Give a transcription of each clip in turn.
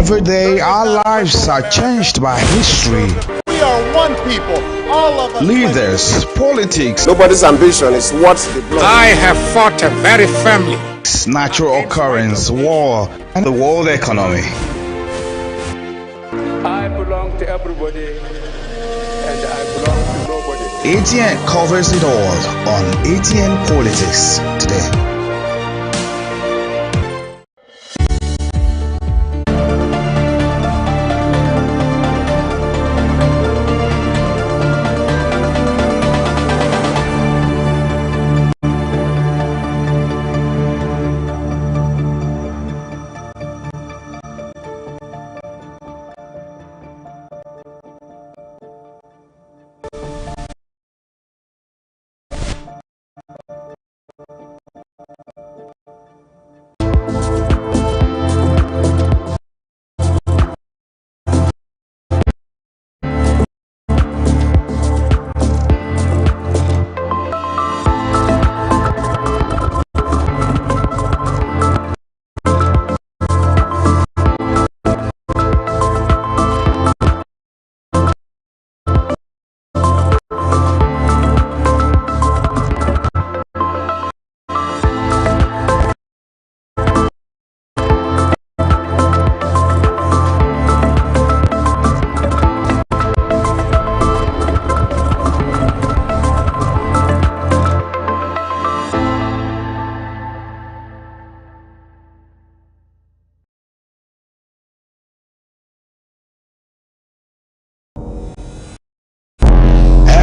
Every day our lives are changed by history. We are one people, all of us. Leaders, politics. Nobody's ambition is what's the blood. I have fought a very firmly. Natural occurrence, war, and the world economy. I belong to everybody, and I belong to nobody. ATN covers it all on ATN Politics today.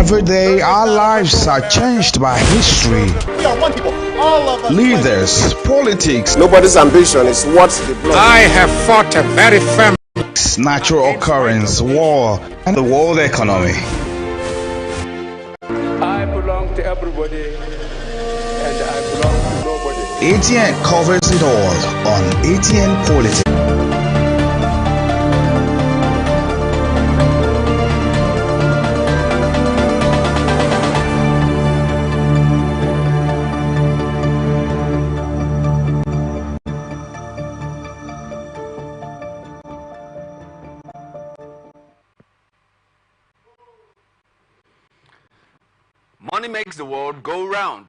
Every day our lives are changed by history. We are one people, all of us. Leaders, politics. Nobody's ambition is what's the blood. I have fought a very firmly. Natural occurrence, war, and the world economy. I belong to everybody, and I belong to nobody. ATN covers it all on ATN Politics. Money makes the world go round.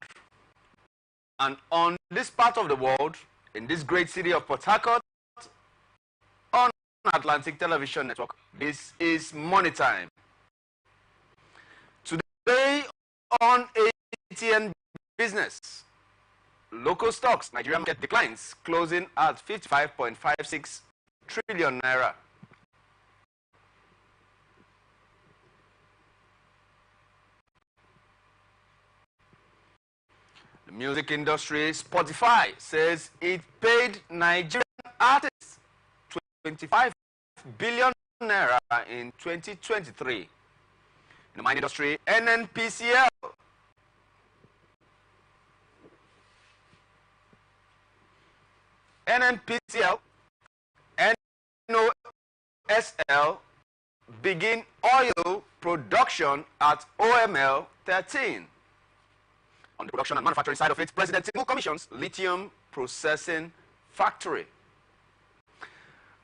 And on this part of the world, in this great city of Port Harcourt, on Atlantic Television Network, this is Money Time. Today on ATN Business, local stocks, Nigerian market declines, closing at 55.56 trillion naira. The music industry, Spotify, says it paid Nigerian artists 25 billion naira in 2023. In the mining industry, NNPCL NOSL begin oil production at OML 13. On the production and manufacturing side of it, President Tinubu commissions lithium processing factory.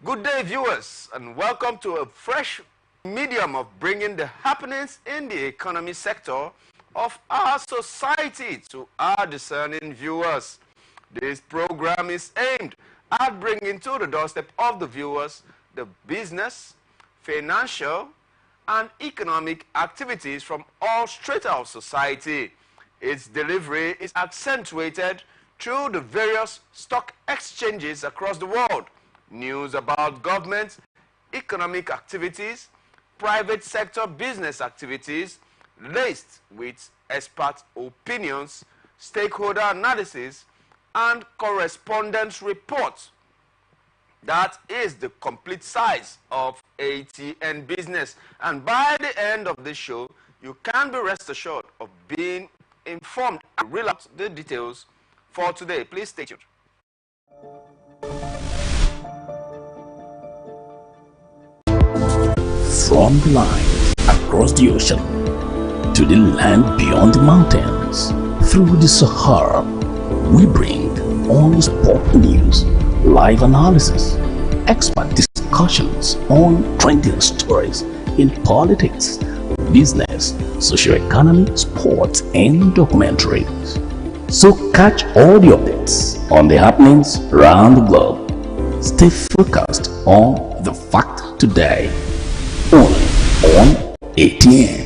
Good day, viewers, and welcome to a fresh medium of bringing the happenings in the economy sector of our society to our discerning viewers. This program is aimed at bringing to the doorstep of the viewers the business, financial, and economic activities from all strata of society. Its delivery is accentuated through the various stock exchanges across the world, news about government, economic activities, private sector business activities, laced with expert opinions, stakeholder analysis, and correspondence reports. That is the complete size of ATN Business. And by the end of this show, you can be rest assured of being informed and reel out the details for today. Please stay tuned. From the line across the ocean to the land beyond the mountains, through the Sahara, we bring on-the-spot news, live analysis, expert discussion, discussions on trending stories in politics, business, socio-economy, sports, and documentaries. So catch all the updates on the happenings around the globe. Stay focused on the fact today, only on ATN.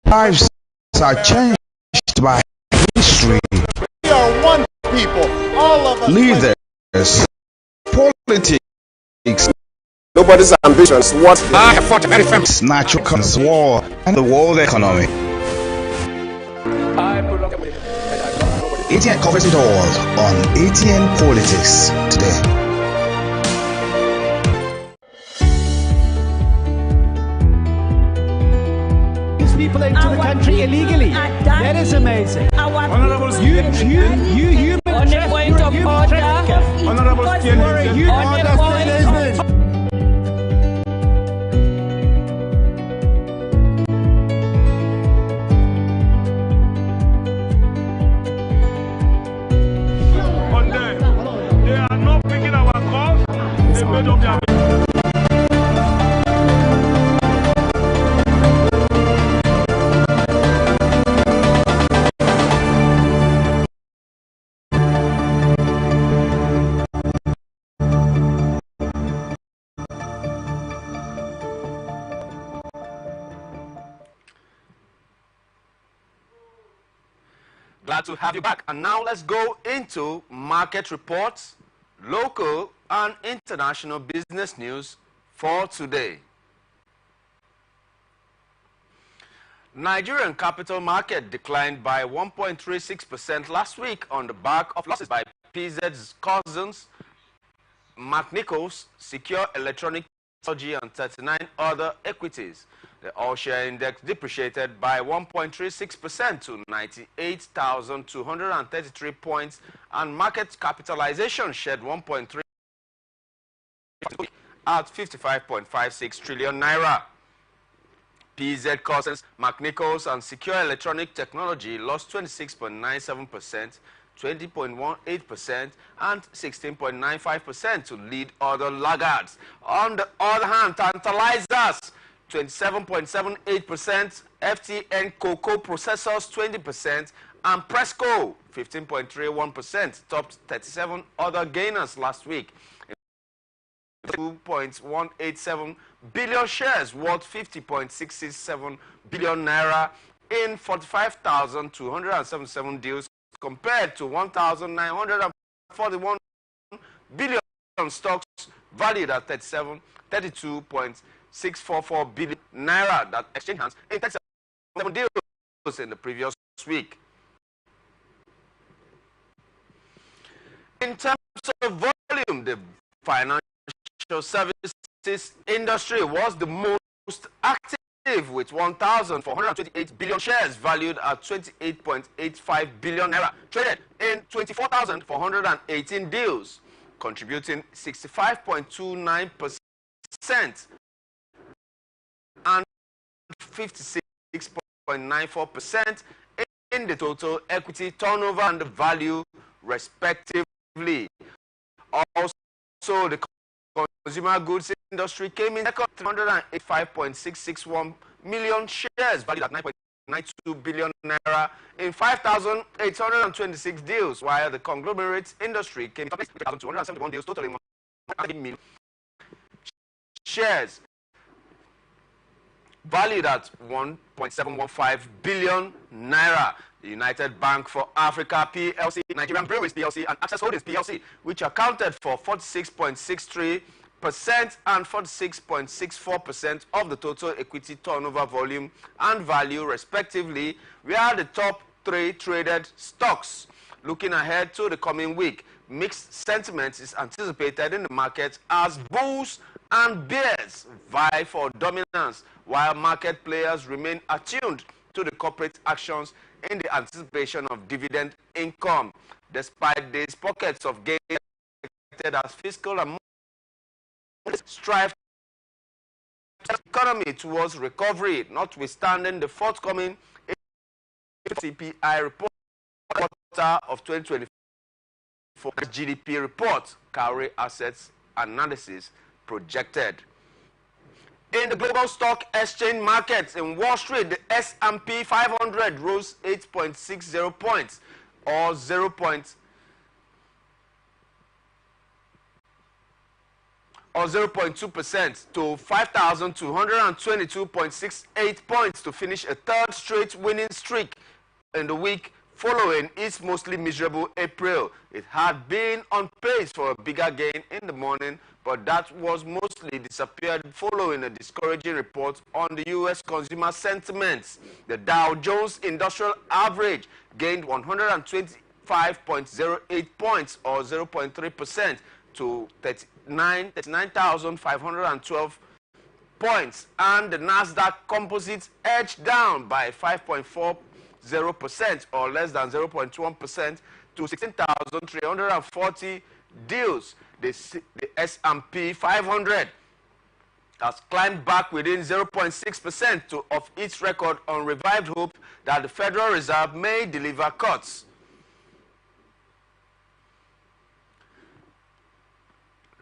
Lives are changed by history. We are one people, all of us. Leaders, politics, Nobody's ambition is what I have fought a very family. natural causes, war, and the world economy. I belong to and I belong to nobody. ATN covers it all on ATN Politics today. People into the country illegally. That is amazing. Honorable You human on the point of order. Honorable On the point of on them. They are not picking our calls. They made up their Glad to have you back. And now let's go into market reports, local and international business news for today. Nigerian capital market declined by 1.36% last week on the back of losses by PZ's cousins, McNichols, Secure Electronic Technology, and 39 other equities. The all-share index depreciated by 1.36% to 98,233 points, and market capitalization shed 1.3 at 55.56 trillion naira. PZ cousins, McNichols, and Secure Electronic Technology lost 26.97%, 20.18%, and 16.95% to lead other laggards. On the other hand, tantalizers 27.78%, FTN Cocoa Processors 20%, and Presco 15.31% topped 37 other gainers last week. 2.187 billion shares worth 50.67 billion naira in 45,277 deals compared to 1,941 billion stocks valued at 32.644 billion naira that exchanged hands in 37 deals in the previous week. In terms of volume, the financial services industry was the most active, with 1,428 billion shares valued at 28.85 billion naira traded in 24,418 deals, contributing 65.29% and 56.94% in the total equity turnover and the value, respectively. Also, the consumer goods industry came in second, 385.661 million shares valued at 9.92 billion naira in 5,826 deals, while the conglomerate industry came in 3,271 deals totaling million shares valued at 1.715 billion naira. The United Bank for Africa PLC, Nigerian Breweries PLC, and Access Holdings PLC, which accounted for 46.63% and 46.64% of the total equity turnover volume and value, respectively, were the top three traded stocks. Looking ahead to the coming week, mixed sentiment is anticipated in the market as bulls and bears vie for dominance, while market players remain attuned to the corporate actions in the anticipation of dividend income. Despite these pockets of gain as fiscal and strive economy towards recovery, notwithstanding the forthcoming CPI report of 2024 GDP report carry assets analysis projected. In the global stock exchange markets in Wall Street, the S&P 500 rose 8.60 points or 0.2% to 5,222.68 points to finish a third straight winning streak in the week following its mostly miserable April. It had been on pace for a bigger gain in the morning, but that was mostly disappeared following a discouraging report on the U.S. consumer sentiments. The Dow Jones Industrial Average gained 125.08 points or 0.3% to 39,512 points, and the Nasdaq Composite edged down by 5.40% or less than 0.1% to 16,340 deals. The S&P 500 has climbed back within 0.6% of its record on revived hope that the Federal Reserve may deliver cuts.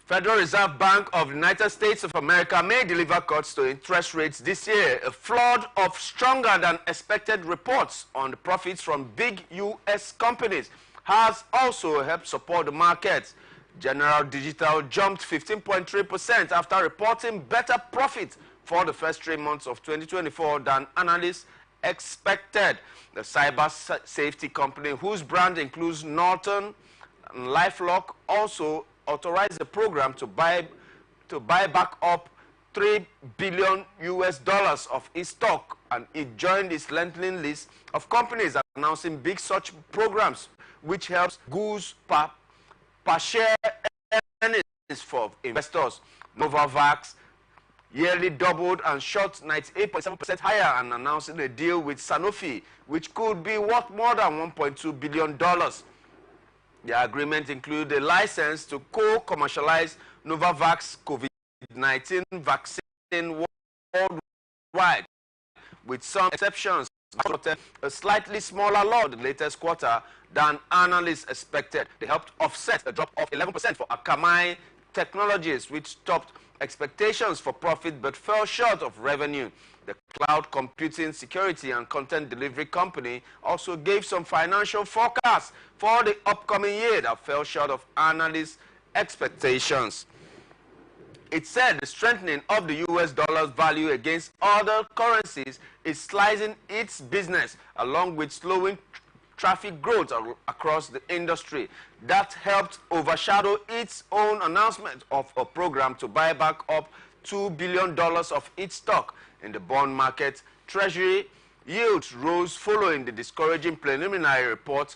Federal Reserve Bank of the United States of America may deliver cuts to interest rates this year. A flood of stronger than expected reports on the profits from big U.S. companies has also helped support the markets. General Digital jumped 15.3% after reporting better profit for the first 3 months of 2024 than analysts expected. The cyber safety company, whose brand includes Norton and LifeLock, also authorized a program to buy back up $3 billion of its stock, and it joined its lengthening list of companies announcing big such programs, which helps goose per share earnings for investors. Novavax yearly doubled and shot 98.7% higher and announcing a deal with Sanofi, which could be worth more than $1.2 billion. The agreement includes a license to co-commercialize Novavax COVID-19 vaccine worldwide, with some exceptions. A slightly smaller lot the latest quarter than analysts expected. They helped offset a drop of 11% for Akamai Technologies, which topped expectations for profit but fell short of revenue. The cloud computing, security, and content delivery company also gave some financial forecasts for the upcoming year that fell short of analysts' expectations. It said the strengthening of the U.S. dollar's value against other currencies is slicing its business, along with slowing traffic growth across the industry. That helped overshadow its own announcement of a program to buy back up $2 billion of its stock. In the bond market, Treasury yields rose following the discouraging preliminary report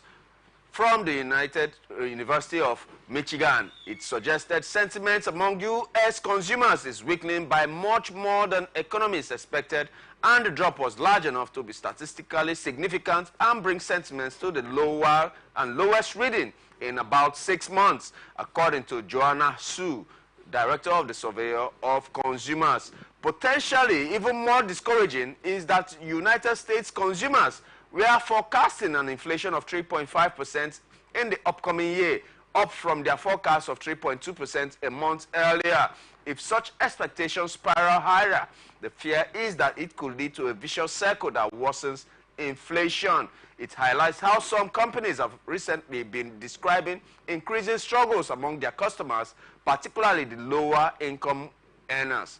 from the University of Michigan. It suggested sentiment among U.S. consumers is weakening by much more than economists expected, and the drop was large enough to be statistically significant and bring sentiments to the lower and lowest reading in about 6 months, according to Joanna Su, Director of the Surveyor of Consumers. Potentially even more discouraging is that United States consumers were forecasting an inflation of 3.5% in the upcoming year, up from their forecast of 3.2% a month earlier. If such expectations spiral higher, the fear is that it could lead to a vicious circle that worsens inflation. It highlights how some companies have recently been describing increasing struggles among their customers, particularly the lower income earners.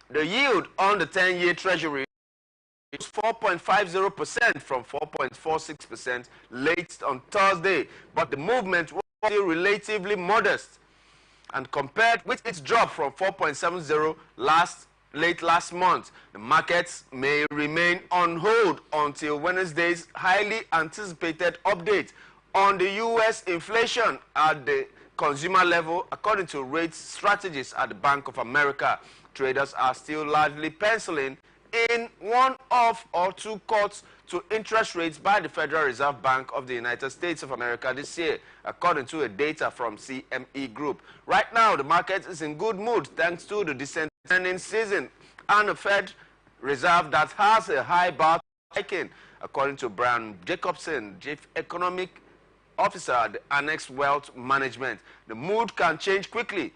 The yield on the 10-year Treasury was 4.50% from 4.46% late on Thursday, but the movement was still relatively modest. And compared with its drop from 4.70 late last month, the markets may remain on hold until Wednesday's highly anticipated update on the U.S. inflation at the consumer level, according to rate strategists at the Bank of America. Traders are still largely penciling in one or two cuts to interest rates by the Federal Reserve Bank of the United States of America this year, according to data from CME Group. Right now, the market is in good mood thanks to the descending season and a Fed Reserve that has a high bar to hiking, according to Brian Jacobson, Chief Economic Officer at the Annex Wealth Management. The mood can change quickly.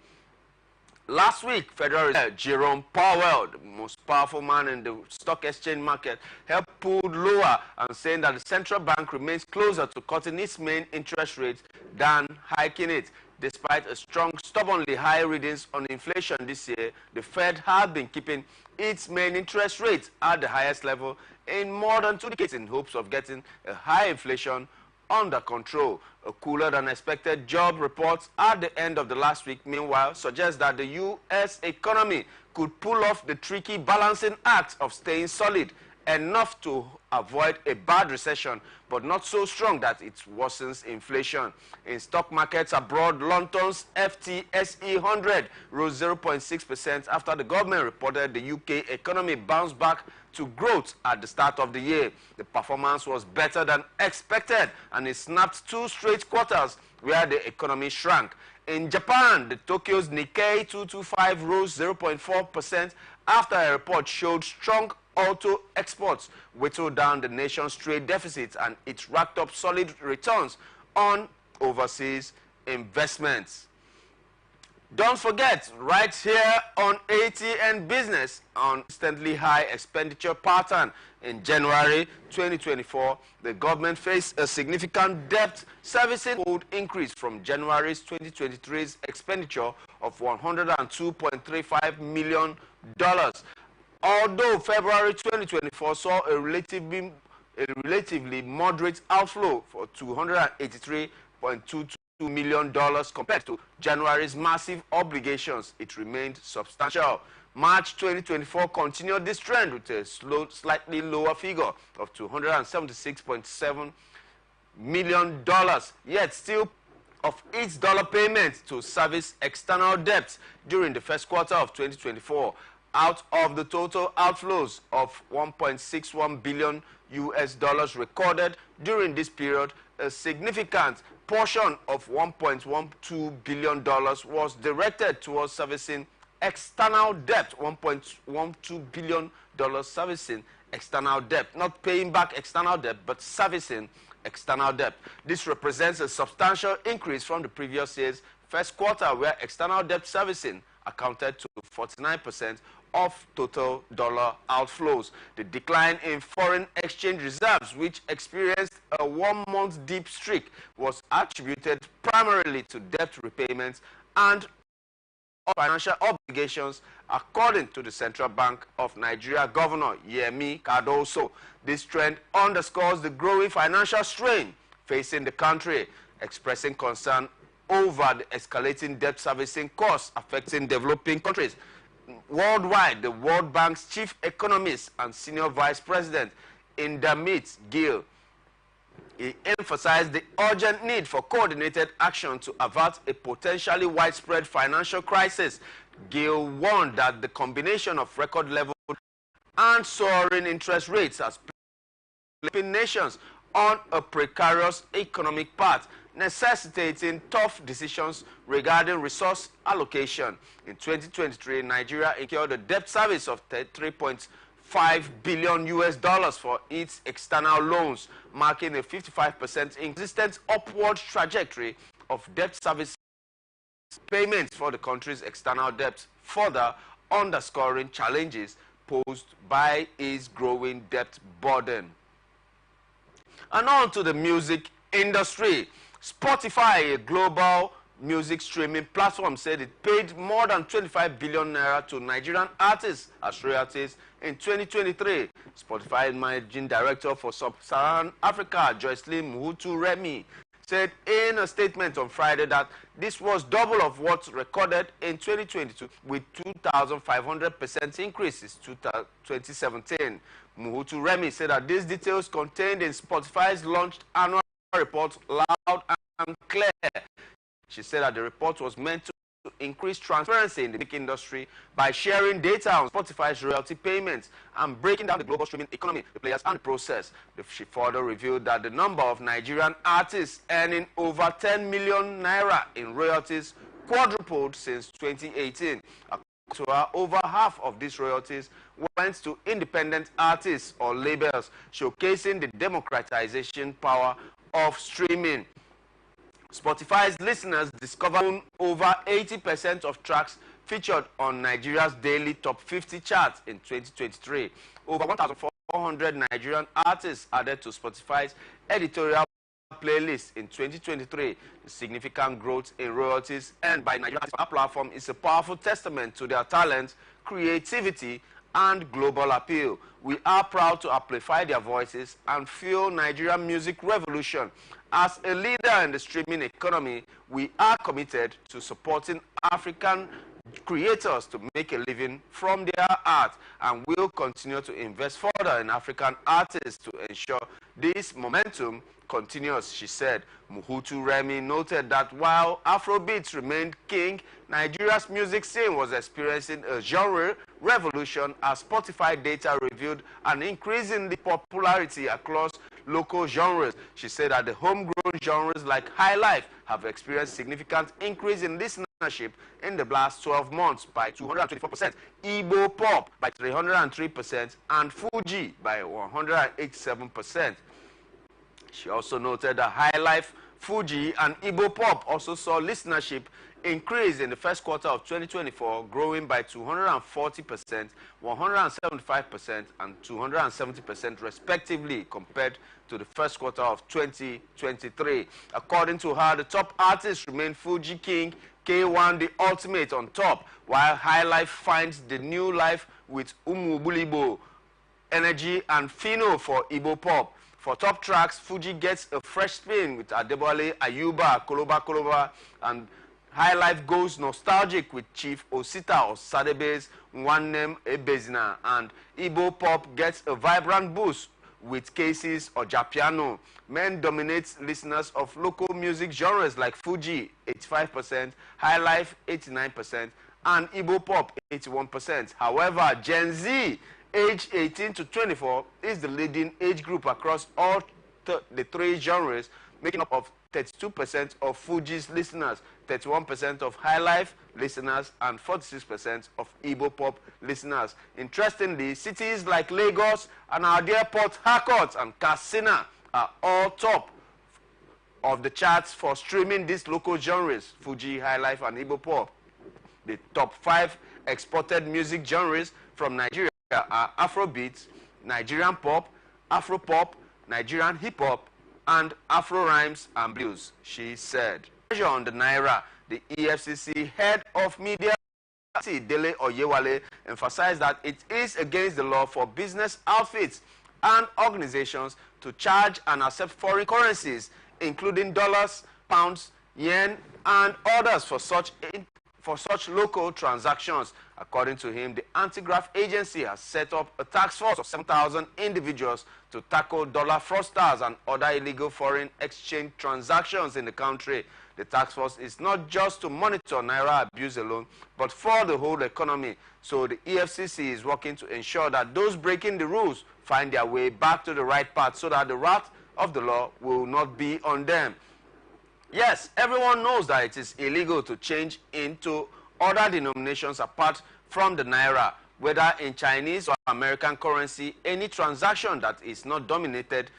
Last week, Federal Reserve Jerome Powell, the most powerful man in the stock exchange market, helped pull lower and saying that the central bank remains closer to cutting its main interest rate than hiking it. Despite a strong, stubbornly high readings on inflation this year, the Fed has been keeping its main interest rate at the highest level in more than 2 decades in hopes of getting a high inflation under control. A cooler than expected job report at the end of the last week, meanwhile, suggests that the U.S. economy could pull off the tricky balancing act of staying solid enough to avoid a bad recession, but not so strong that it worsens inflation. In stock markets abroad, London's FTSE 100 rose 0.6% after the government reported the UK economy bounced back to growth at the start of the year. The performance was better than expected, and it snapped 2 straight quarters where the economy shrank. In Japan, the Tokyo's Nikkei 225 rose 0.4% after a report showed strong auto exports whittled down the nation's trade deficit, and it racked up solid returns on overseas investments. Don't forget, right here on ATN Business, on constantly high expenditure pattern. In January 2024, the government faced a significant debt servicing hold increase from January's 2023's expenditure of $102.35 million. Although February 2024 saw a relatively moderate outflow for $283.22 million compared to January's massive obligations, it remained substantial. March 2024 continued this trend with a slightly lower figure of $276.7 million, yet still of its dollar payments to service external debt during the first quarter of 2024. Out of the total outflows of $1.61 billion recorded during this period, a significant portion of $1.12 billion was directed towards servicing external debt. $1.12 billion servicing external debt, not paying back external debt, but servicing external debt. This represents a substantial increase from the previous year's first quarter, where external debt servicing accounted to 49% of total dollar outflows. The decline in foreign exchange reserves, which experienced a 1-month deep streak, was attributed primarily to debt repayments and financial obligations, according to the Central Bank of Nigeria Governor Yemi Cardoso. This trend underscores the growing financial strain facing the country, expressing concern over the escalating debt servicing costs affecting developing countries. Worldwide, the World Bank's chief economist and senior vice president, Indamit Gill, he emphasized the urgent need for coordinated action to avert a potentially widespread financial crisis. Gill warned that the combination of record level and soaring interest rates has placed nations on a precarious economic path, necessitating tough decisions regarding resource allocation. In 2023, Nigeria incurred a debt service of $3.5 billion for its external loans, marking a 55% consistent upward trajectory of debt service payments for the country's external debt, further underscoring challenges posed by its growing debt burden. And on to the music industry. Spotify, a global music streaming platform, said it paid more than 25 billion naira to Nigerian artists as royalties in 2023. Spotify managing director for Sub-Saharan Africa, Joycelyn Muhutu-Remi, said in a statement on Friday that this was double of what's recorded in 2022 with 2,500% increase since 2017. Muhutu-Remi said that these details contained in Spotify's launched annual report loud and clear. She said that the report was meant to increase transparency in the music industry by sharing data on Spotify's royalty payments and breaking down the global streaming economy, the players, and the process. She further revealed that the number of Nigerian artists earning over 10 million naira in royalties quadrupled since 2018. To her, over half of these royalties went to independent artists or labels, showcasing the democratization power of streaming. Spotify's listeners discovered over 80% of tracks featured on Nigeria's daily top 50 charts in 2023. Over 1,400 Nigerian artists added to Spotify's editorial playlist in 2023. The significant growth in royalties earned by Nigerian artists on our platform is a powerful testament to their talent, creativity, and global appeal. We are proud to amplify their voices and fuel Nigerian music revolution. As a leader in the streaming economy, we are committed to supporting African creators to make a living from their art, and will continue to invest further in African artists to ensure this momentum continues, she said. Muhutu-Remi noted that while Afrobeats remained king, Nigeria's music scene was experiencing a genre revolution as Spotify data revealed an increase in the popularity across local genres. She said that the homegrown genres like high life have experienced significant increase in listenership in the last 12 months by 224%, Igbo pop by 303%, and Fuji by 187%. She also noted that high life, Fuji, and Igbo pop also saw listenership increase in the first quarter of 2024, growing by 240%, 175%, and 270% respectively compared to the first quarter of 2023. According to her, the top artists remain Fuji King, K1 the ultimate on top, while High Life finds the new life with Umubulibo, Energy, and Fino for Igbo pop. For top tracks, Fuji gets a fresh spin with Adebole, Ayuba, Koloba Koloba, and High Life goes nostalgic with Chief Osita or Sadebe's Nwannem Ebezina, and Igbo pop gets a vibrant boost with Cases or Japiano. Men dominate listeners of local music genres like Fuji, 85%, High Life, 89%, and Igbo pop, 81%. However, Gen Z, age 18 to 24, is the leading age group across all the three genres, making up of 32% of Fuji's listeners, 31% of High Life listeners, and 46% of Igbo pop listeners. Interestingly, cities like Lagos and our dear Port Harcourt and Katsina are all top of the charts for streaming these local genres, Fuji, High Life, and Igbo pop. The top 5 exported music genres from Nigeria are Afrobeats, Nigerian pop, Afropop, Nigerian hip-hop, and Afro rhymes and blues, she said. Pressure on the Naira, the EFCC head of media, Dele Oyewale, emphasized that it is against the law for business outfits and organizations to charge and accept foreign currencies, including dollars, pounds, yen, and others for such local transactions. According to him, the anti-graft agency has set up a task force of 7,000 individuals to tackle dollar fraudsters and other illegal foreign exchange transactions in the country. The task force is not just to monitor Naira abuse alone, but for the whole economy. So the EFCC is working to ensure that those breaking the rules find their way back to the right path so that the wrath of the law will not be on them. Yes, everyone knows that it is illegal to change into other denominations apart from the Naira, whether in Chinese or American currency. Any transaction that is not denominated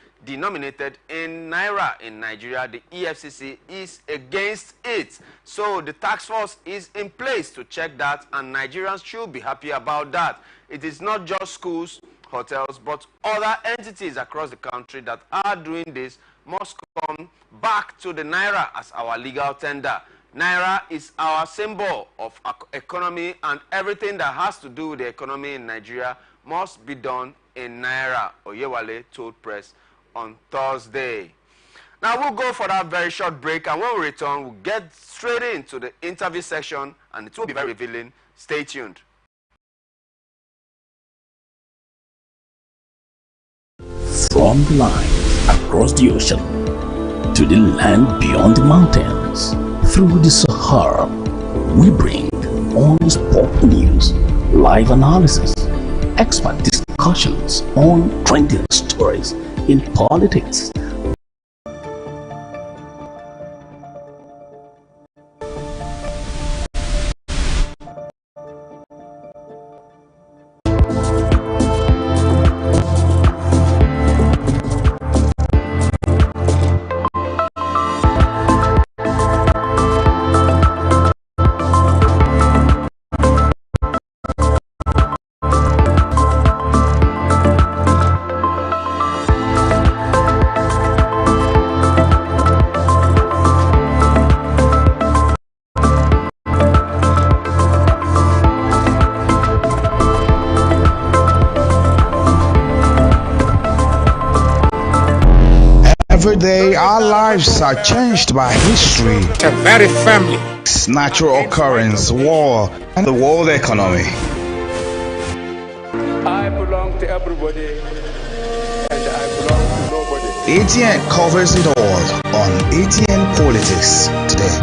in Naira in Nigeria, the EFCC is against it. So the task force is in place to check that, and Nigerians should be happy about that. It is not just schools hotels, but other entities across the country that are doing this must come back to the Naira as our legal tender. Naira is our symbol of economy, and everything that has to do with the economy in Nigeria must be done in Naira, Oyewale told press on Thursday. Now we'll go for that very short break, and when we return, we'll get straight into the interview section, and it will be very revealing. Stay tuned. From the line across the ocean to the land beyond the mountains, through the Sahara, we bring on-spot news, live analysis, expert discussions on trending stories in politics. Every day, our lives are changed by history, A very family. natural occurrence, war, and the world economy. I belong to everybody, and I belong to nobody. ATN covers it all on ATN Politics today.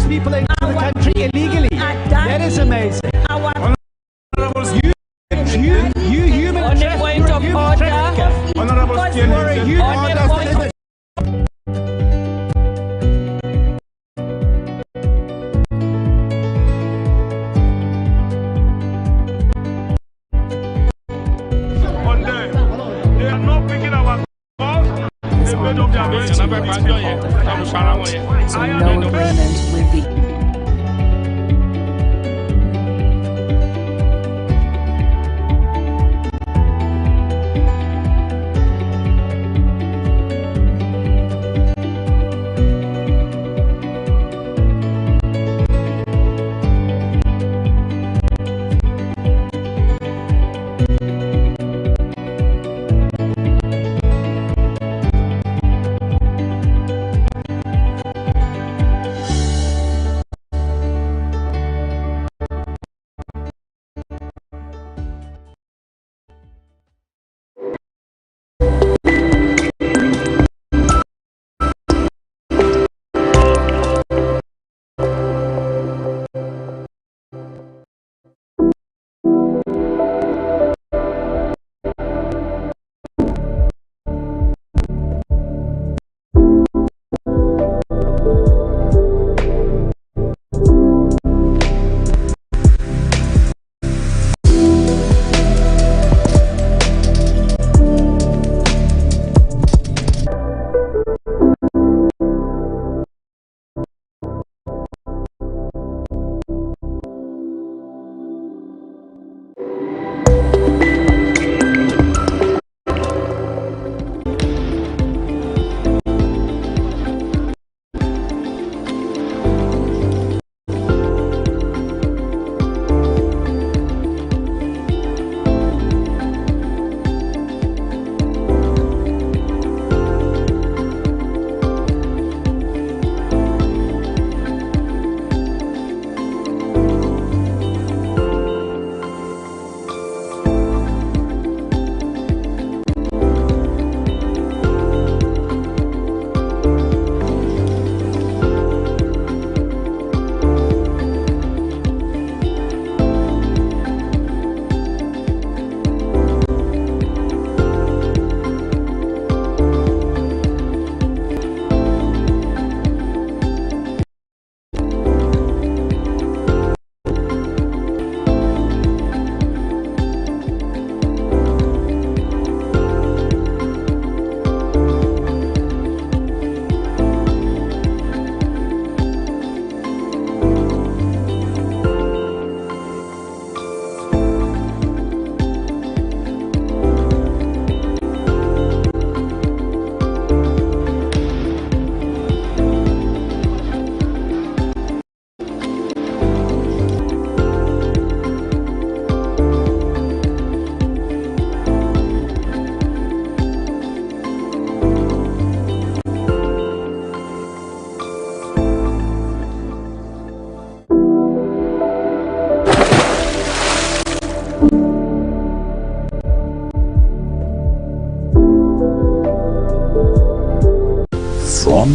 People into the country illegally. That is amazing. You human trafficker. You are a human. On them. They are not picking our calls. They made up their minds to do this. I am No agreement will be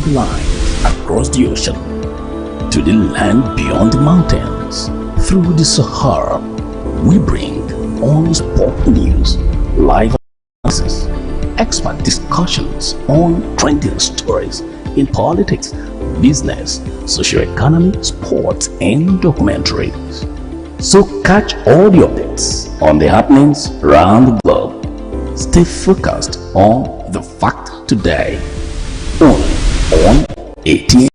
the line, across the ocean, to the land beyond the mountains, through the Sahara, we bring on sport news, live analysis, expert discussions on trending stories in politics, business, socio-economy, sports, and documentaries. So catch all the updates on the happenings around the globe. Stay focused on the fact today, only on Atn.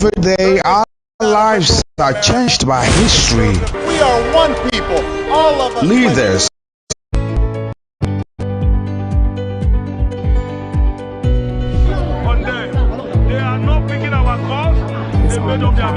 Every day our lives are changed by history. We are one people, all of us. Leaders, On them. They are not picking our calls. They made up their mind.